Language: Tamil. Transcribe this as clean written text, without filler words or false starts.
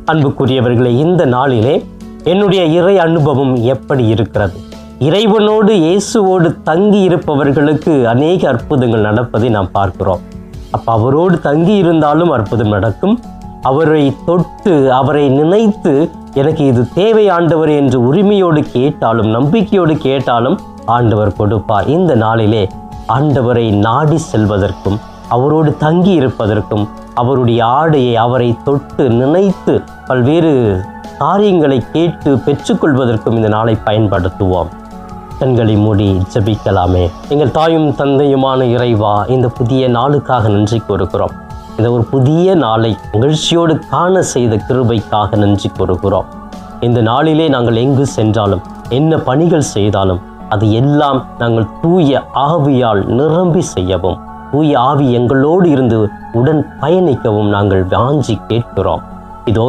அன்புக்குரியவர்களே, இந்த நாளிலே என்னுடைய இறை அனுபவம் எப்படி இருக்கிறது? இறைவனோடு இயேசுவோடு தங்கி இருப்பவர்களுக்கு அநேக அற்புதங்கள் நடப்பதை நாம் பார்க்கிறோம். அப்போ அவரோடு தங்கி இருந்தாலும் அற்புதம் நடக்கும். அவரை தொட்டு அவரை நினைத்து எனக்கு இது தேவை ஆண்டவர் என்று உரிமையோடு கேட்டாலும் நம்பிக்கையோடு கேட்டாலும் ஆண்டவர் கொடுப்பார். இந்த நாளிலே ஆண்டவரை நாடி செல்வதற்கும் அவரோடு தங்கி இருப்பதற்கும் அவருடைய ஆடையை அவரை தொட்டு நினைத்து பல்வேறு காரியங்களை கேட்டு பெற்றுக்கொள்வதற்கும் இந்த நாளை பயன்படுத்துவோம். கண்களை மூடி ஜெபிக்கலாமே. எங்கள் தாயும் தந்தையுமான இறைவா, இந்த புதிய நாளுக்காக நன்றி கூறுகிறோம். இந்த ஒரு புதிய நாளை மகிழ்ச்சியோடு காண செய்த கிருபைக்காக நன்றி கூறுகிறோம். இந்த நாளிலே நாங்கள் எங்கு சென்றாலும் என்ன பணிகள் செய்தாலும் அது எல்லாம் நாங்கள் தூய ஆவியால் நிரம்பி செய்யவும், தூய ஆவி எங்களோடு இருந்து உடன் பயணிக்கவும் நாங்கள் வாஞ்சி கேட்கிறோம். இதோ